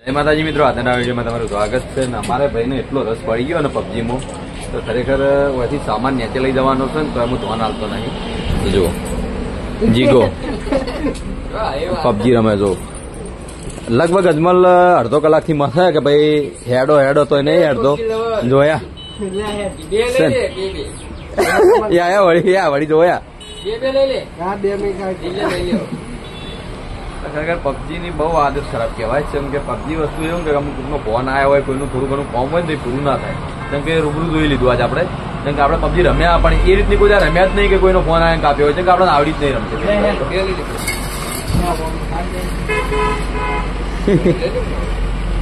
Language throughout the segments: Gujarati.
જય માતાજી મિત્રો, આજના વિડીયોમાં તમારું સ્વાગત છે. અમારે ભાઈને એટલો રસ પડી ગયો ને પબજીમાં, તો ખરેખર અહીંથી સામાન નીચે લઈ જવાનો છે ને તો હું ધોન આવતો નહીં. જુઓ જીગો પબજી રમે જો લગભગ અજમલ અડધો કલાકથી મથે કે ભાઈ હેડો હેડો તો નહીં હેડતો. જોયા વળી જોયા. ખરેખર પબજી ની બહુ આદત ખરાબ કહેવાય છે. કેમ કે પબજી વસ્તુ એવું કે અમુક નો ફોન આવ્યો હોય, કોઈનું થોડું ઘણું કોમ હોય ને તો પૂરું ના થાય. કેમ કે રૂબરૂ જોઈ લીધું આજે આપણે. કેમ કે આપણે પબજી રમ્યા પણ એ રીતની કોઈ રમ્યા જ નહીં કે કોઈનો ફોન આવે કાપ્યો હોય. કેમ કે આપણે આવડી જ નહીં રમતી.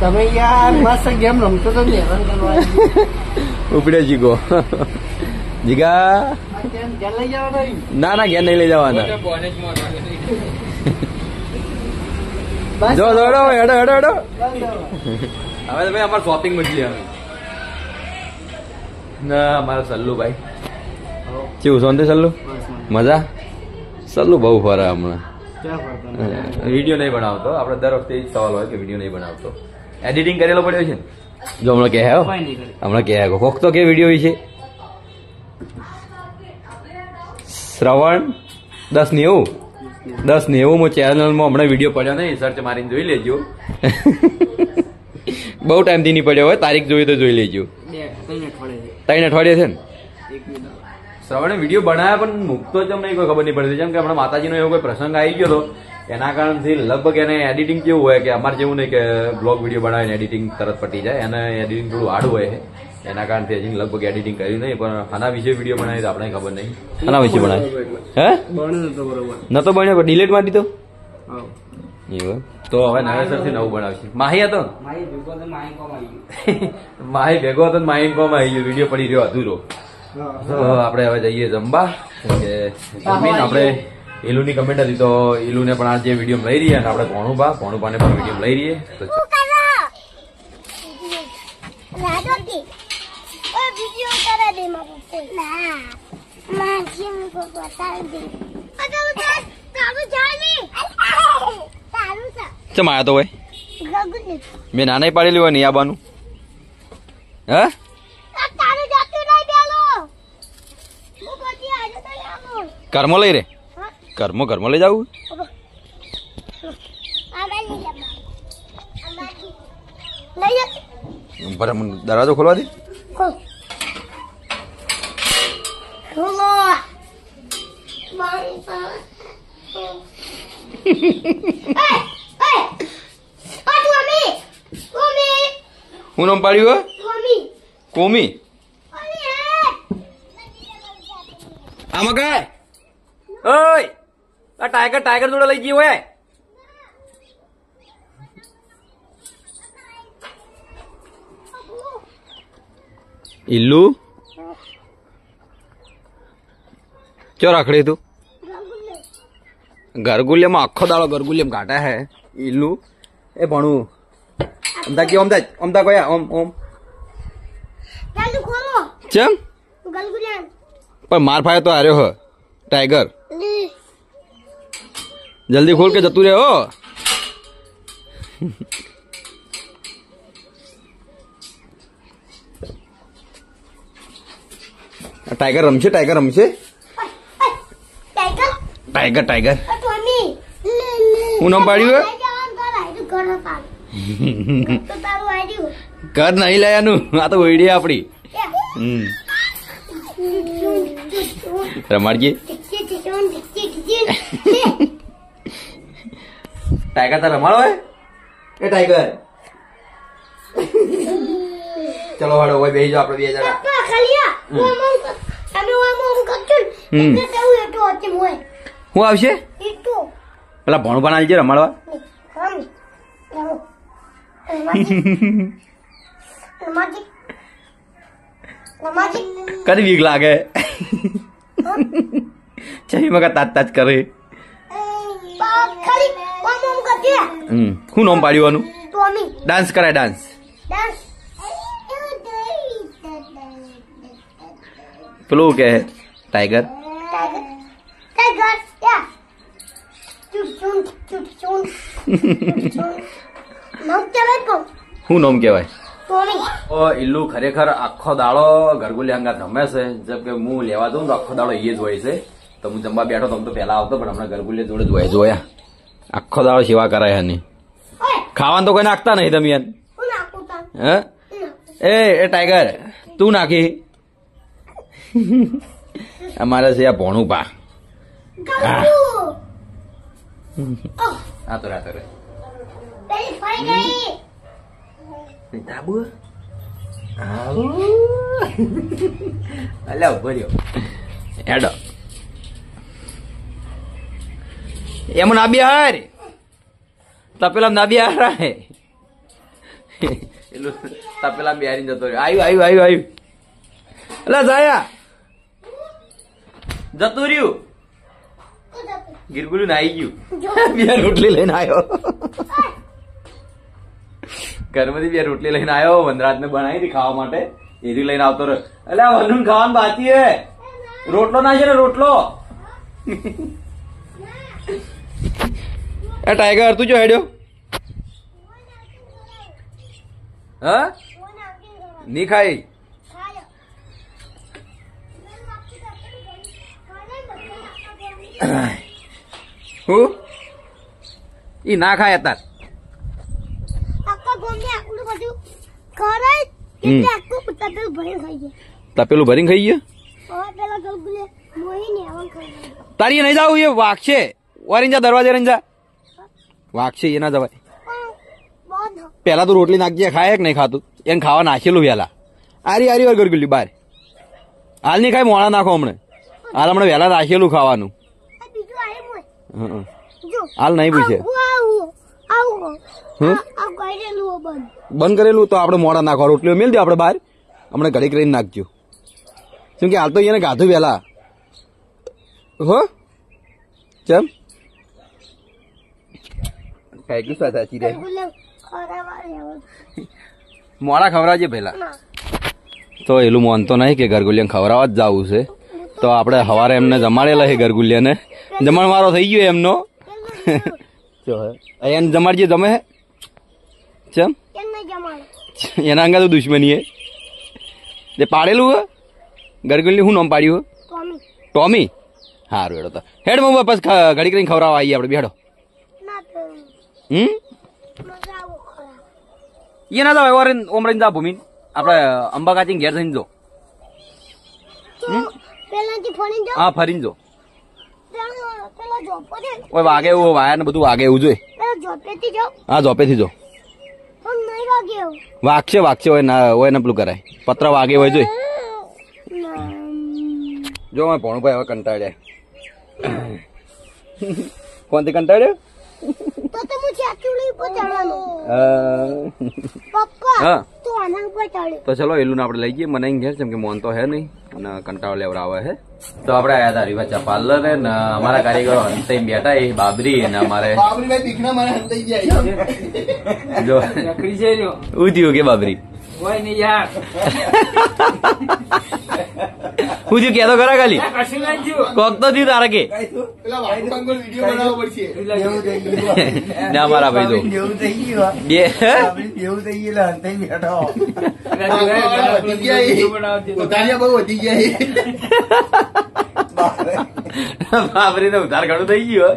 તમે યાર મસ્ત ગેમ રમતો તો ઉપડે જીગો જીગા ના ઘેર નહીં લઈ જવાના. જો હેડો હેડો હેડો હેડો. હવે તમે અમારે શોપિંગ માં જઈએ ના અમારા સલ્લુ ભાઈ કેવું શાંતિ? સલ્લુ મજા? સલ્લુ બહુ ફરે હમણાં. વિડીયો નહીં બનાવતો. આપડે દર વખતે એ જ સવાલ હોય કે વિડીયો નહીં બનાવતો. એડિટિંગ કરેલો પડ્યો છે ને. જો હમણાં કે હમણાં કે કોક તો કે વિડીયો વિશે શ્રવણ 1090 ચેનલમાં હમણાં વિડીયો પડ્યો નહીં. સર્ચ મારીને જોઈ લેજો. બહુ ટાઈમથી નહીં પડ્યો હોય. તારીખ જોઈ તો જોઈ લેજો. 3 અઠવાડિયે છે ને શ્રવણે વિડીયો બનાવ્યા પણ મૂકતો જ અમને કોઈ ખબર નહીં પડતી. જેમ કે હમણાં માતાજીનો એવો કોઈ પ્રસંગ આવી ગયો હતો એના કારણથી લગભગ એને એડિટિંગ કેવું હોય કે અમારે જેવું નહીં કે બ્લોગ વિડીયો બનાવીને એડિટિંગ તરત પટી જાય. એને એડિટિંગ થોડું હાર્ડ હોય છે. એના કારણથી હજી લગભગ એડિટિંગ કર્યું નહીં. પણ આના વિશે વિડીયો બનાવી તો આપણે ખબર નહીં. આના વિશે બનાવી હે નતો બન્યો ડિલીટ મારી દીધો. તો હવે નવેસરથી નવું બનાવશે. માહી હતો માહી ભેગો હતો માહી કોમ આવી ગયો. વિડીયો પડી રહ્યો અધૂરો. આપણે હવે જઈએ જમવા. જમીન આપણે ઈલુની કમેન્ટ હતી તો ઈલુને પણ આ જે વિડીયો લઈ રહીએ અને આપણે ભોણુભાને પણ વિડીયો લઈ રહીએ. ચમ આયા તો ભાઈ મેં નાના પાડેલી હોય નહીં આવવાનું. હે કર્મો લઈ રે કર્મો લઈ જવું. દરવાજો ખોલવા દે. હું નામ પાડ્યું? કોમી. આમાં કઈ ઓય આ ટાઈગર જોડે લઈ ગયો હોય. ઇલ્લુ ચો રાખડે તું? ગરગુલિયામાં આખો દાડો ગરગુલિયમ કાઢા હે ઇલ્લુ. એ ભણું અમદા કે અમદા કયા ઓમ ચમ પણ માર ફાય તો હાર્યો હ ટાઈગર. જલ્દી ખોલ કે જતું રે હો. ટાઈગર રમશે ટાઈગર હું નામ પાડ્યું? ઘર નહીં લાયાનું. આ તો ઓઈડી આપડી. રમાડજે ટાઈગર તાર રમાડો હે એ ટાઈગર. ચલો વાળો હોય બેસી જાઓ આપડે 2 જણા. હું આવશે પેલા ભણું આવી છે રમાડવા. કદી બીક લાગે ચહી મગા તાજ કરે. હું નામ પાડ્યું? ડાન્સ કરાય ડાન્સ. પેલું કે ટાઈગર શું નામ કહેવાય? ઈલ્લુ ખરેખર આખો દાડો ગરગુલિયા અંગાત રમે છે. જેમ કે હું લેવા દઉં તો આખો દાડો એ જ હોય છે. તો હું જમવા બેઠો તો પેલા આવતો, પણ હમણાં ગરગુલિયા જોડે જોયા આખો દાડો સેવા કરાય એની. ખાવાનું તો કોઈ નાખતા નહીં તમે યાર. હે એ ટાઈગર તું નાખી. અમારે છે આ ભોણું પા. આ તો રાતે અલ્યા ઉભો રહ્યો હેડો એમ ના બિહાર તપેલા ના બિહાર તપેલા બિહારી જતો રહ્યો. આવ્યું અલા જાયા જતું રહ્યું. ગિરગુલું નાઈ ગયું. બે રોટલી લઈને આવ્યો. ઘરમાંથી બે રોટલી લઈને આવ્યો. વનરાજ ને બનાવી હતી ખાવા માટે. એરી લઈને આવતો રહ્યો. અલ્યા વનનું ખાવાનું બાકી હે. રોટલો ના છે ને રોટલો. એ ટાઈગર તું જો હેડ્યો. હા ની ખાઈ. હું ઈ ના ખાય તાર. તપેલું ભરીને ખાઈ ગયો. તારી નહીં જાવ એ વાઘ છે. ઓરેન્જા દરવાજે રંજા વાઘ છે એ ના જવાય. પેલા તો રોટલી નાખજે ખાય કે નહીં ખાતું એને ખાવા નાખેલું વહેલા. આરી વાર ગરગુલ્યું બાર હાલ નહીં ખાય મોડા નાખો હમણાં. હાલ હમણાં વહેલા નાખેલું ખાવાનું. હાલ નહીં પૂછે બંધ કરેલું તો આપડે મોડા નાખવા. રોટલીઓ મેળ દે આપડે બહાર હમણાં ઘડી કરીને નાખજો. શું કે હાલ તો એને ગાધું વહેલા હો. ચમ કઈ સાચી રહે મોડા ખવડાવજે પેલા. તો એલું માનતો નહીં કે ગરગુલિયાને ખવડાવવા જ જવું છે. તો આપડે સવારે એમને જમાડેલા છે ગરગુલિયાને. જમણવારો થઈ ગયો એમનો. એને જમાડજે જમે હે. ચમ એના અંગા તો દુશ્મની હે. જે પાડેલું હે ગરગુલિયું શું નામ પાડ્યું? ટોમી. હારું હેડો તો હેડ મમ્મી બસ ઘડી કરીને ખવડાવવા આવીએ આપડે. બેડો એ ના જાવ ઓમરીને જા ભૂમિ. આપડે અંબા કાચી ઘેર થઈને જો. હા ફરીને જો. ઓય વાગે એવું વાયા ને બધું વાગે એવું જોઈએ. હા ઝોપેથી જો. વાગશે હોય ને પેલું કરાય. પત્ર વાગે હોય જોઈ. જો મેં ભણુભાઈ હવે કંટાળ્યા. કોણથી કંટાળ્યો? તો ચલો એલું આપડે લઈ જઈએ. મને ઘેર જેમ કે મોન તો હે નહીં અને કંટાળો લેવડાવે હે. તો આપડે આયા હતા રીવાચા પાર્લર ને અમારા કારીગરો હંતાઈ બેઠા. એ બાબરી અને અમારે જો ઉધ્યું કે બાબરી હું જો કેતો ખરા ખાલી કોક તો થયું તારે કે ના મારા ભાઈ તો બાબરી ને ઉધાર ઘણું થઈ ગયું.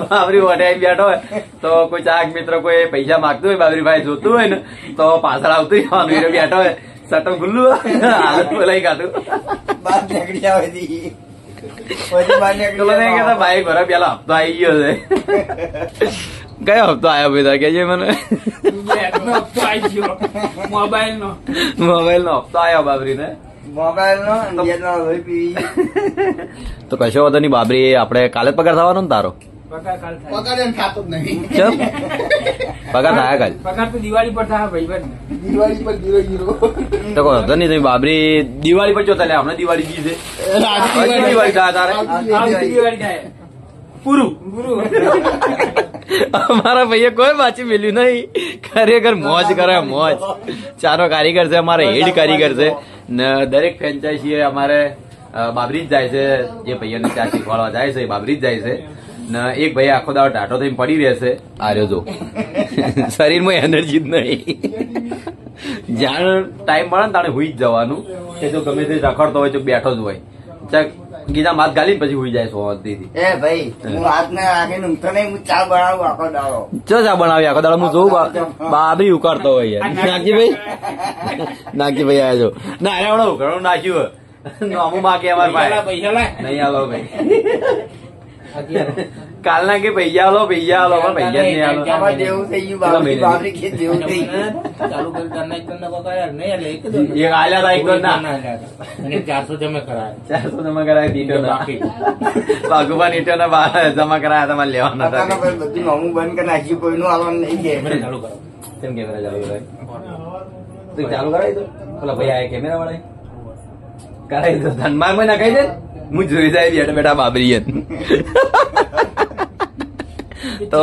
બાબરી વટે બેઠો હોય તો કોઈ ચાક મિત્ર કોઈ પૈસા માંગતું હોય બાબરી ભાઈ જોતું હોય ને તો પાછળ આવતું બેઠો હોય. સટો ખુલ્લું હાલત બોલાઈ કાઢું ભાઈ ભરા પેલા હપ્તો આવી ગયો છે. કયો હપ્તો આવ્યો ભાઈ કે મને? મોબાઈલ નો હપ્તો આવ્યો બાબરી ને. તો કશો વાંધો નહીં બાબરી. આપડે કાલે જ પગાર થવાનો ને તારો? પગાર થાય કાલે. પગાર તો દિવાળી પર થાય ભાઈ. તો વાંધો નહીં તમે બાબરી દિવાળી પર જોતા લે. હમણાં દિવાળી જી છે. દિવાળી થાય તારે પૂરું. અમારા ભાઈએ કોઈ પાછી મેલ્યું નહીં. ખરેખર મોજ કરે મોજ. ચારો કારીગર છે અમારે. હેડ કારીગર છે ને દરેક ફ્રેન્ચાઇઝી અમારે બાબરી જ જાય છે. જે ભાઈઓને ત્યાં શીખવાડવા જાય છે એ બાબરી જ જાય છે. ને એક ભાઈ આખો દાડો ટાટો થઈને પડી રહેશે. આર્યો જો શરીરમાં એનર્જી જ નહીં. જ્યાં ટાઈમ મળે ને તાણે હુઈ જ જવાનું. કે જો ગમે તે રખડતો હોય તો બેઠો જ હોય. ગીતા માથ ગાલી પછી હુઈ જાય શાંતિથી. એ ભાઈ હું હાથ ને આગે ઊંઘતો નહીં, હું ચા બનાવું આખો દાડો. ચો ચા બનાવી આખો દાડો? હું જોઉં બાબરી ઉકાળતો હોય યાર. નાગજીભાઈ આવ્યા છો ના? અરે હમણાં ઉઘાડું નાખ્યું અમુ માં કે અમારે ભાઈ નહીં આલો ભાઈ. કાલના કે પૈસા આલો પૈસા આલો પણ પૈસા જ નહીં આલો. જેવું થઈ ગયું બાબરી ખેત જેવું થઈ ગયું. એક આલ્યા હતા એક ના 400 જમા કરાયા. 400 જમા કરાયા. ટીટો ના બાગુબા ટીટો ના જમા કરાયા તમારે લેવાના હતા. બધું નવું બંધ કરી નાખ્યું, કોઈનું આવવાનું નહીં. કેમેરા ચાલુ કરો. કેમ કેમેરા ચાલુ કરાય? તું ચાલુ કરાવી દો. પેલા ભાઈ આ કેમેરા વાળા કરાવી દો. ધનમાર્ગ માં નાખાઈ દે. હું જોઈ જાય બેઠા બેઠા બાબરી તો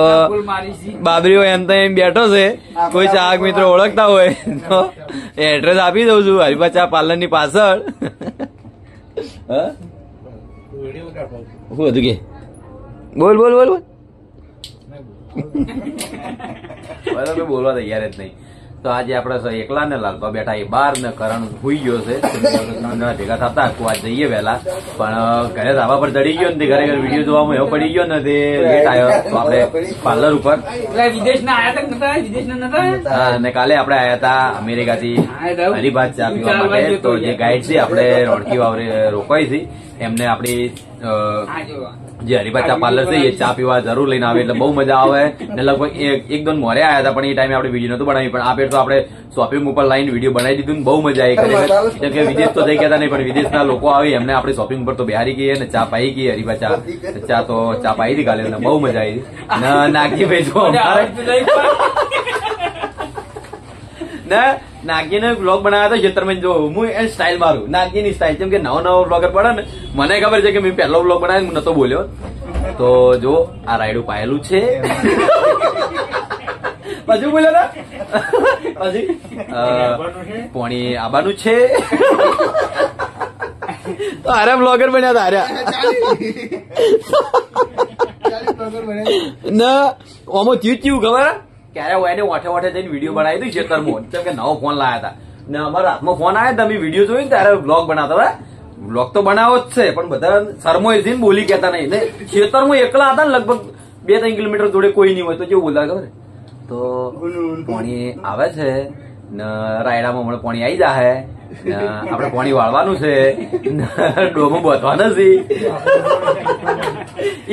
બાબરીઓ એમ તો એમ બેઠો છે. કોઈ ચાહક મિત્રો ઓળખતા હોય તો એડ્રેસ આપી દઉં છું. હરિભા ચા પાર્લર ની પાછળ. શું હતું કે? બોલ બોલ બોલ બોલ. બરાબર બોલવા તૈયાર જ નહીં. તો આજે આપડે એકલા ને લાલપા બેઠા એ બાર ને કરણ હુઈ ગયો છે. ભેગા થતા આ જઈએ વહેલા પણ ઘરે ધાબા પર ચડી ગયો ને ઘરે ઘરે વિડીયો જોવામાં એવો પડી ગયો ને તે લેટ આવ્યો. તો આપડે પાર્લર ઉપર હા અને કાલે આપડે આયા હતા અમેરિકાથી હરિભા ચા પીવા માટે. તો જે ગાઈડ છે આપડે રોડકી વાવરે રોકાઈ છે એમને આપડી જે હરિભા ચા પાર્લર છે એ ચા પીવા જરૂર લઈને આવે એટલે બહુ મજા આવે. ને લગભગ એક દોન મોરે આવ્યા હતા પણ એ ટાઈમે આપણે વિડીયો નતું બનાવી. પણ આ પેટ તો આપણે શોપિંગ ઉપર લાઈન વિડીયો બનાવી દીધું ને બહુ મજા આવી. ખરેખર કેમ કે વિદેશ તો જઈ ગયા નહીં પણ વિદેશના લોકો આવે એમને આપણે શોપિંગ ઉપર તો બિહારી ગઈએ ને ચા પાઈ ગઈ હરિભા ચા તો ચા પાઈ હતી કાલે બહુ મજા આવી. નાગજીભાઈ જો નાગજીને બ્લોગ બનાવ્યા હતા ખેતરમાં જો હું એ સ્ટાઇલ મારું નાગજીની સ્ટાઇલ. કેમ કે નવો નવો બ્લોગર પડે ને મને ખબર છે કે મેં પહેલો બ્લોગ બનાવ્યો હું નતો બોલ્યો. તો જો આ રાયડું પાયેલું છે પછી બોલ્યો ને પછી પોણી આબાનું છે. તો હારે બ્લોગર બન્યા હતા હાર્યા ના આમાં થયું ખબર ક્યારે હોય ને ઓઠે ઓઠે જઈને વિડીયો બનાવી દઉં ખેતરમાં. કેમ કે નવો ફોન લાયા હતા ને અમારા હાથમાં ફોન આવ્યા હતા. અમે વિડીયો જોઈને ત્યારે બ્લોગ બનાવતા હતા. બ્લોગ તો બનાવો જ છે પણ બધા શરમોય છે ને બોલી કહેતા નહીં. ને ખેતરમાં એકલા હતા ને લગભગ 2-3 કિલોમીટર જોડે કોઈ નહીં હોય તો કેવું બોલતા ખબર તો પાણી આવે છે ને રાયડામાં હમણાં પાણી આવી જાય આપડે પાણી વાળવાનું છે ડોમો બોધવાના છે.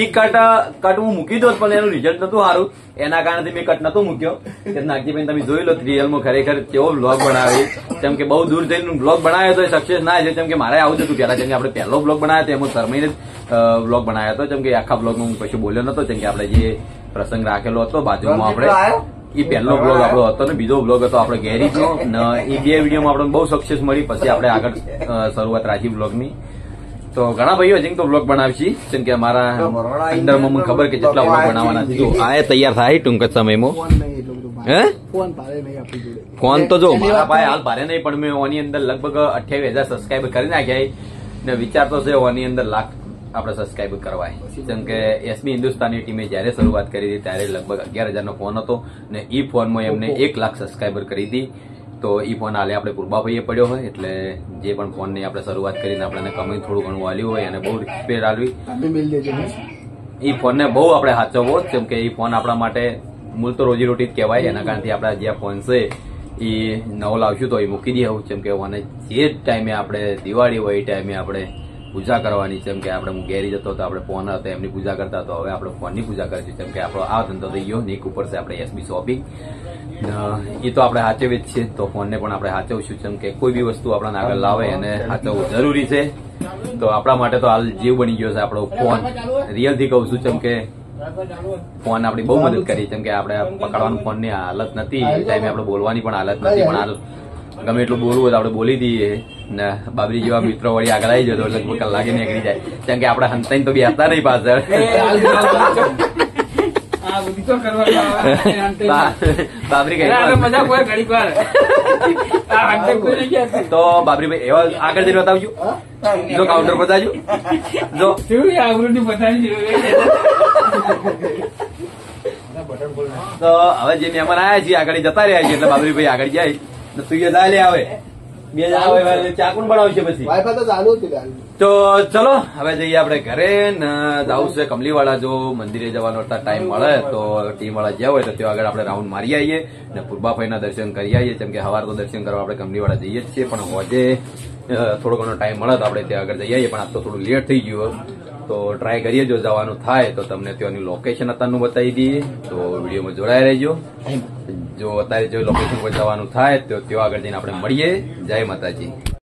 ઈ કટ હું મૂકી દો પણ એનું રિઝલ્ટ નતું સારું. એના કારણે મેં કટ નતો મૂક્યો. કે નાગજીભાઈ તમે જોઈ લો રિયલમાં ખરેખર કેવો બ્લોગ બનાવી. કેમ કે બહુ દૂર જઈને બ્લોગ બનાવ્યો તો સક્સેસ ના છે. કેમ કે મારે આવું જ હતું પેલા. કેમ કે આપણે પહેલો બ્લોગ બનાવ્યો હતો એમાં શરમાઈને જ બ્લોગ બનાવ્યો હતો. કેમ કે આખા બ્લોગમાં હું કશું બોલ્યો નતો. કેમ કે આપણે જે પ્રસંગ રાખેલો હતો બાજુમાં આપણે એ પહેલો બ્લોગ આપણો હતો ને બીજો બ્લોગ હતો આપણે ગેરીનો ને એ 2 વિડીયોમાં આપણને બહુ સક્સેસ મળી. પછી આપણે આગળ શરૂઆત રાખી બ્લોગની. તો ઘણા ભાઈઓ હજી તો બ્લોગ બનાવશી. જેમ કે અમારા અંદરમાં મને ખબર કે જેટલા બ્લોગ બનાવવાના છે. જો આ તૈયાર થાય ટૂંક જ સમયમાં. હે ફોન તો જો મારા પાસે હાલ ભારે નહીં પણ મેં ઓની અંદર લગભગ 28,000 સબસ્ક્રાઈબર કરી નાખ્યા ને વિચારતો છે ઓની અંદર લાખ આપણે સબસ્ક્રાઈબ કરવાય. જેમ કે એસબી હિન્દુસ્તાની ટીમે જયારે શરૂઆત કરી હતી ત્યારે લગભગ 11,000 નો ફોન હતો ને ઈ ફોનમાં એમને 1 લાખ સબસ્ક્રાઈબર કરી હતી. તો ઈ ફોન હાલે આપણે પૂર્વાભાઈએ પડ્યો હોય એટલે જે પણ ફોન ની આપણે શરૂઆત કરીને આપણને કમાઈ થોડું ઘણું વાલ્યું હોય અને બહુ રિસ્પેક્ટ આલવી. ઈ ફોન ને બહુ આપણે સાચવવો. કેમ કે ઈ ફોન આપણા માટે મૂળ તો રોજીરોટી જ કહેવાય. એના કારણથી આપણા જે ફોન છે એ નવો લાવશું તો એ મૂકી દે આવું. જેમ કે જે ટાઈમે આપણે દિવાળી હોય એ ટાઈમે આપણે પૂજા કરવાની. જેમ કે આપણે હું ઘેરી જતો તો આપણે ફોન હતો એમની પૂજા કરતા તો હવે આપણે ફોનની પૂજા કરીશું. જેમ કે આપણો આ ધંધો થઈ ગયો ને એક ઉપર છે આપણે એસબી શોપિંગ. એ તો આપણે સાચવી જ છે તો ફોનને પણ આપણે સાચવશું. જેમ કે કોઈ બી વસ્તુ આપણા આગળ લાવે એને સાચવવું જરૂરી છે. તો આપણા માટે તો હાલ જીવ બની ગયો છે આપણો ફોન. રિયલથી કહું છું. જેમ કે ફોન આપણી બહુ મદદ કરી. જેમ કે આપણે પકડવાનું ફોન ની હાલત નથી એ ટાઈમે આપણે બોલવાની પણ હાલત નથી. પણ હાલ ગમે એટલું બોલવું હોય તો આપણે બોલી દઈએ ને બાબરી જેવા મિત્રો વળી આગળ આવી જતો એટલે કલાકે નીકળી જાય. કેમ કે આપણે હંતાઈને તો બેસતા નહીં પાછળ. આ બધી તો કરવાનું આવે. બાબરી અરે, આનો કઈ મજાક હોય ઘડીક વાર. આ હાથે કોઈ નહીં કહેતું. તો બાબરીભાઈ એવા આગળ જઈને બતાવજો જો કાઉન્ટર બતાવજો જો શું એ આવૃત્તિ બધાની જરૂર છે? તો હવે જે મહેમાન આવ્યા છીએ આગળ જતા રહ્યા છે એટલે બાબરીભાઈ આગળ જાય તો તું એ લે આવે 2 જણા હોય એટલે ચા કોણ બનાવશે પછી વાઈફાઈ તો ચાલુ હતી ગાડી. તો ચલો હવે જઈએ આપણે ઘરે ને જવું છે કમલીવાળા જો મંદિરે જવાનો ટાઈમ મળે તો ટીમ વાળા જ્યાં હોય તો ત્યાં આગળ આપણે રાઉન્ડ મારી આવીએ ને પૂર્બાભાઈના દર્શન કરી આવીએ કેમ કે સવાર તો દર્શન કરવા આપણે કમલીવાળા જઈએ જ છીએ પણ હોજે થોડો ઘણો ટાઈમ મળે તો આપણે ત્યાં આગળ જઈ આવીએ પણ આજ તો થોડું લેટ થઈ ગયું તો ટ્રાય કરીએ જો જવાનું થાય તો તમને ત્યાંની લોકેશન અત્યારનું બતાવી દઈએ તો વિડીયોમાં જોડાઈ રહેજો જો અત્યારે જો લોકેશન પર જવાનું થાય તો ત્યાં આગળ જઈને આપણે મળીએ જય માતાજી.